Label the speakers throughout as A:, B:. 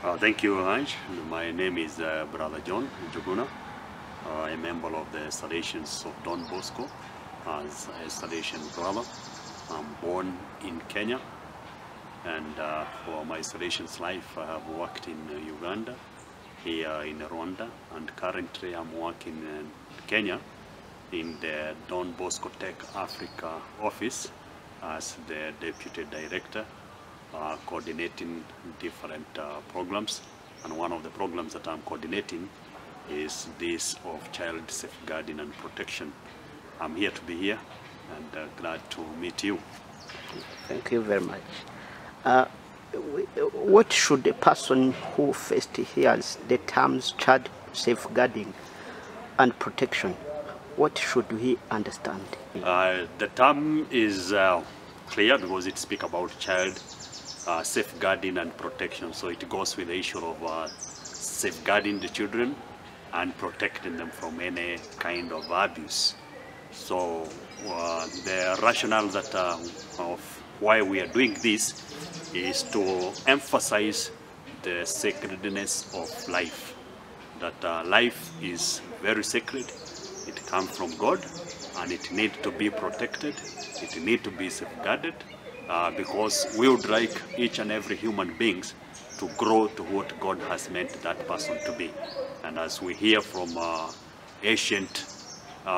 A: Thank you, Anj. My name is Brother John Juguna. I'm a member of the Salesians of Don Bosco as a Salesian brother. I'm born in Kenya, and for my Salesians life, I have worked in Uganda, here in Rwanda, and currently I'm working in Kenya in the Don Bosco Tech Africa office as the Deputy Director, coordinating different programs. And one of the programs that I'm coordinating is this of child safeguarding and protection. I'm here to be here and glad to meet you.
B: Thank you very much. What should a person who first hears the terms child safeguarding and protection, what should he understand?
A: The term is clear because it speaks about child safeguarding and protection. So it goes with the issue of safeguarding the children and protecting them from any kind of abuse. So the rationale that of why we are doing this is to emphasize the sacredness of life. That life is very sacred. It comes from God, and it needs to be protected. It needs to be safeguarded. Because we would like each and every human beings to grow to what God has meant that person to be. And as we hear from ancient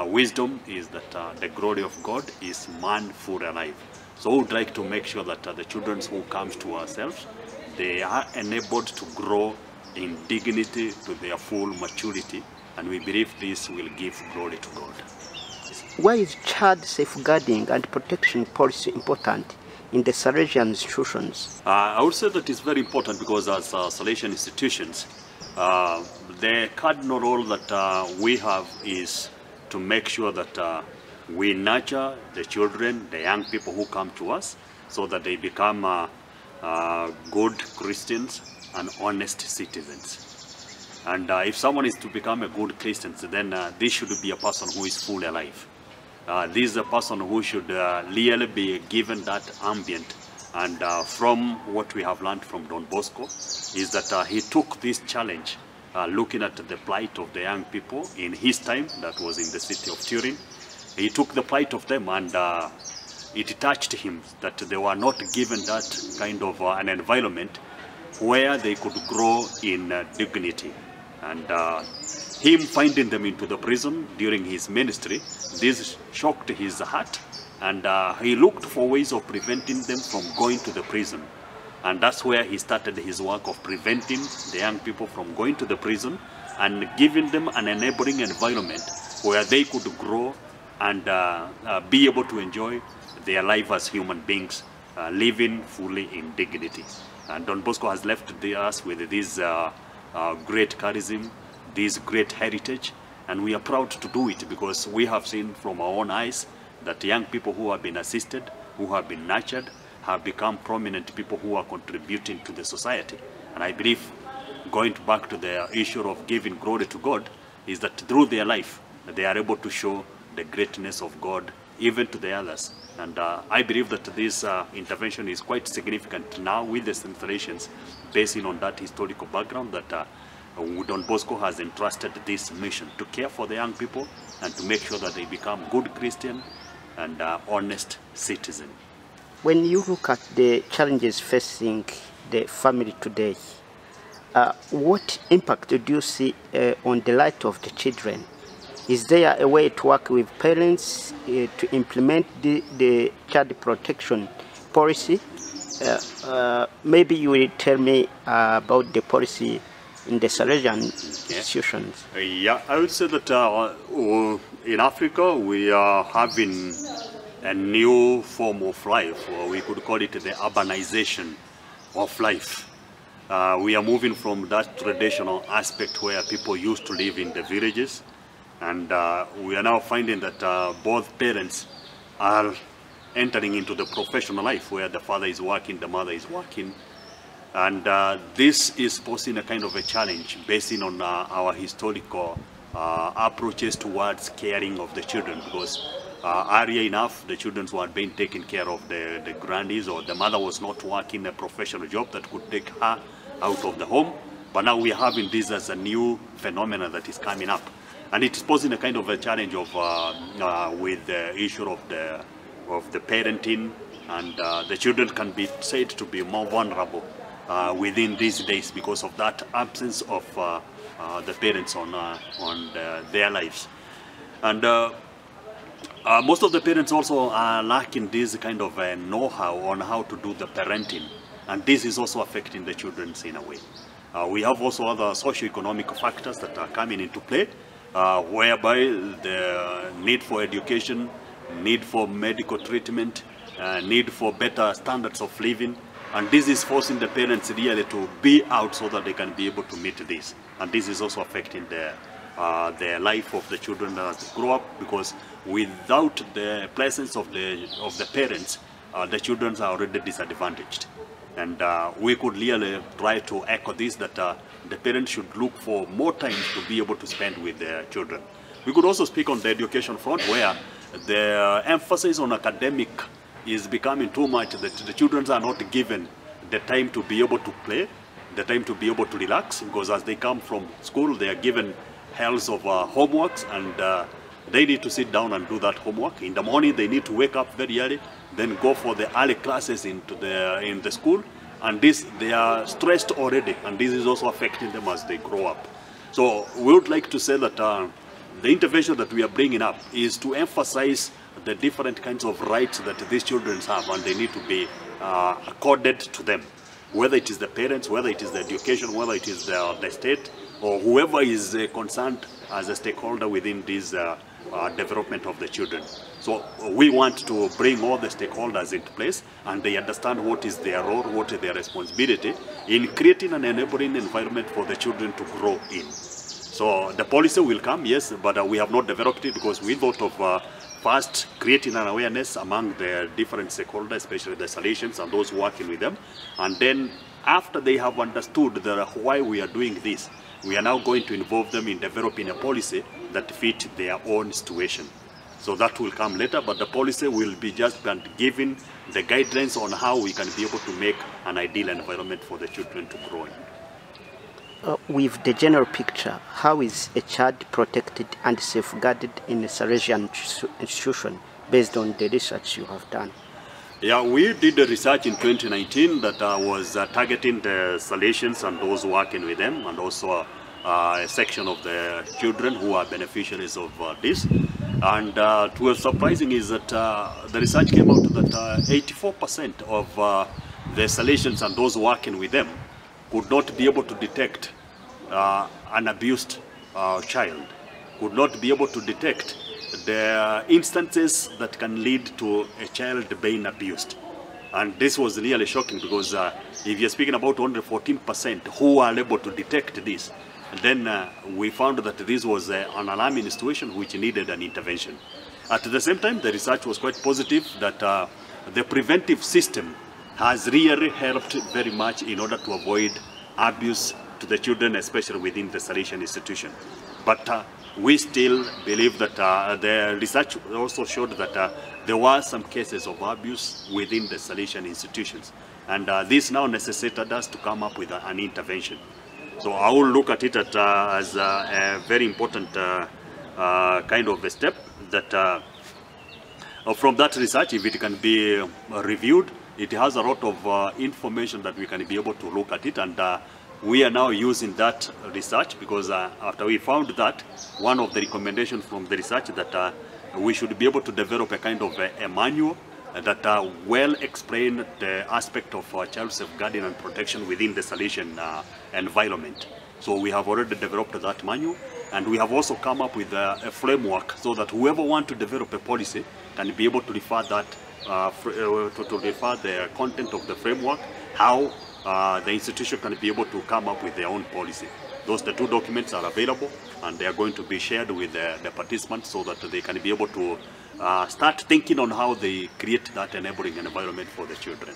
A: wisdom is that the glory of God is man full alive. So we would like to make sure that the children who comes to ourselves, they are enabled to grow in dignity to their full maturity, and we believe this will give glory to God.
B: Why is child safeguarding and protection policy important in the Salesian institutions?
A: I would say that it's very important because as Salesian institutions, the cardinal role that we have is to make sure that we nurture the children, the young people who come to us, so that they become good Christians and honest citizens. And if someone is to become a good Christian, then this should be a person who is fully alive. This is a person who should really be given that ambient. And from what we have learned from Don Bosco is that he took this challenge, looking at the plight of the young people in his time, that was in the city of Turin. He took the plight of them, and it touched him that they were not given that kind of an environment where they could grow in dignity. And him finding them into the prison during his ministry, this shocked his heart, and he looked for ways of preventing them from going to the prison. And that's where he started his work of preventing the young people from going to the prison and giving them an enabling environment where they could grow and be able to enjoy their life as human beings, living fully in dignity. And Don Bosco has left us with this great charism, this great heritage, and we are proud to do it because we have seen from our own eyes that young people who have been assisted, who have been nurtured, have become prominent people who are contributing to the society. And I believe, going back to the issue of giving glory to God, is that through their life, they are able to show the greatness of God even to the others. And I believe that this intervention is quite significant now with the Salesians, based on that historical background that Don Bosco has entrusted this mission to care for the young people and to make sure that they become good Christian and honest citizen.
B: When you look at the challenges facing the family today, what impact do you see on the life of the children? Is there a way to work with parents to implement the child protection policy? Maybe you will tell me about the policy in the Salesian institutions.
A: Yeah, I would say that in Africa we are having a new form of life, or we could call it the urbanization of life. We are moving from that traditional aspect where people used to live in the villages, and we are now finding that both parents are entering into the professional life where the father is working, the mother is working. And this is posing a kind of a challenge based on our historical approaches towards caring of the children, because earlier enough the children were being taken care of the grannies, or the mother was not working a professional job that could take her out of the home. But now we are having this as a new phenomenon that is coming up. And it is posing a kind of a challenge of, with the issue of the parenting, and the children can be said to be more vulnerable within these days because of that absence of the parents on their lives. And most of the parents also are lacking this kind of know-how on how to do the parenting, and this is also affecting the children in a way. We have also other socio-economic factors that are coming into play, whereby the need for education, need for medical treatment, need for better standards of living, and this is forcing the parents really to be out so that they can be able to meet this. And this is also affecting the life of the children as they grow up, because without the presence of the parents, the children are already disadvantaged. And we could really try to echo this, that the parents should look for more time to be able to spend with their children. We could also speak on the education front, where the emphasis on academic is becoming too much, that the children are not given the time to be able to play, the time to be able to relax, because as they come from school, they are given hells of homeworks, and they need to sit down and do that homework. In the morning, they need to wake up very early, then go for the early classes in the school, and this, they are stressed already, and this is also affecting them as they grow up. So we would like to say that the intervention that we are bringing up is to emphasize the different kinds of rights that these children have, and they need to be accorded to them, whether it is the parents, whether it is the education, whether it is the state, or whoever is concerned as a stakeholder within this development of the children. So we want to bring all the stakeholders into place, and they understand what is their role, what is their responsibility in creating an enabling environment for the children to grow in. So the policy will come, yes, but we have not developed it because we thought of first creating an awareness among the different stakeholders, especially the Salesians and those working with them. And then after they have understood why we are doing this, we are now going to involve them in developing a policy that fits their own situation. So that will come later, but the policy will be just giving the guidelines on how we can be able to make an ideal environment for the children to grow in.
B: With the general picture, how is a child protected and safeguarded in a Salesian institution based on the research you have done?
A: Yeah, we did the research in 2019 that was targeting the Salesians and those working with them, and also a section of the children who are beneficiaries of this. And what was surprising is that the research came out that 84% of the Salesians and those working with them could not be able to detect an abused child, could not be able to detect the instances that can lead to a child being abused. And this was really shocking, because if you're speaking about only 14% who are able to detect this, then we found that this was an alarming situation which needed an intervention. At the same time, the research was quite positive that the preventive system has really helped very much in order to avoid abuse to the children, especially within the Salesian institution. But we still believe that the research also showed that there were some cases of abuse within the Salesian institutions. And this now necessitated us to come up with an intervention. So I will look at it as a very important kind of a step that from that research, if it can be reviewed, it has a lot of information that we can be able to look at it, and we are now using that research because after we found that, one of the recommendations from the research that we should be able to develop a kind of a manual that well explain the aspect of child safeguarding and protection within the Salesian environment. So we have already developed that manual, and we have also come up with a framework so that whoever wants to develop a policy can be able to refer that to refer the content of the framework, how the institution can be able to come up with their own policy. The two documents are available, and they are going to be shared with the participants so that they can be able to start thinking on how they create that enabling environment for the children.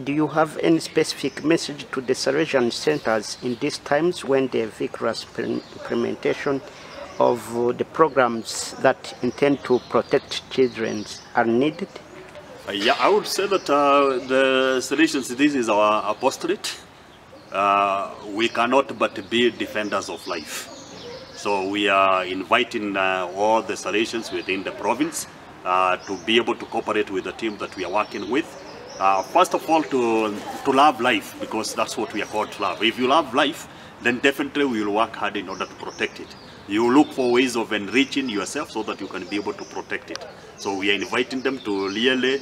B: Do you have any specific message to the Salesian centers in these times when the vigorous implementation of the programs that intend to protect children are needed?
A: Yeah, I would say that the Salesians, this is our apostolate, we cannot but be defenders of life. So we are inviting all the Salesians within the province to be able to cooperate with the team that we are working with. First of all, to love life, because that's what we are called to love. If you love life, then definitely we will work hard in order to protect it. You look for ways of enriching yourself so that you can be able to protect it. So we are inviting them to really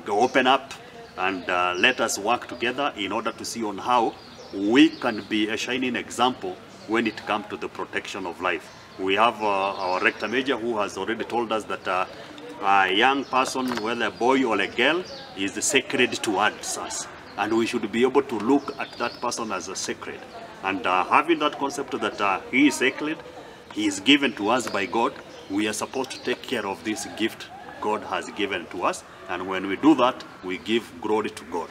A: open up and let us work together in order to see on how we can be a shining example when it comes to the protection of life. We have our rector major who has already told us that a young person, whether a boy or a girl, is sacred towards us. And we should be able to look at that person as a sacred. And having that concept that he is sacred, he is given to us by God, we are supposed to take care of this gift God has given to us. And when we do that, we give glory to God.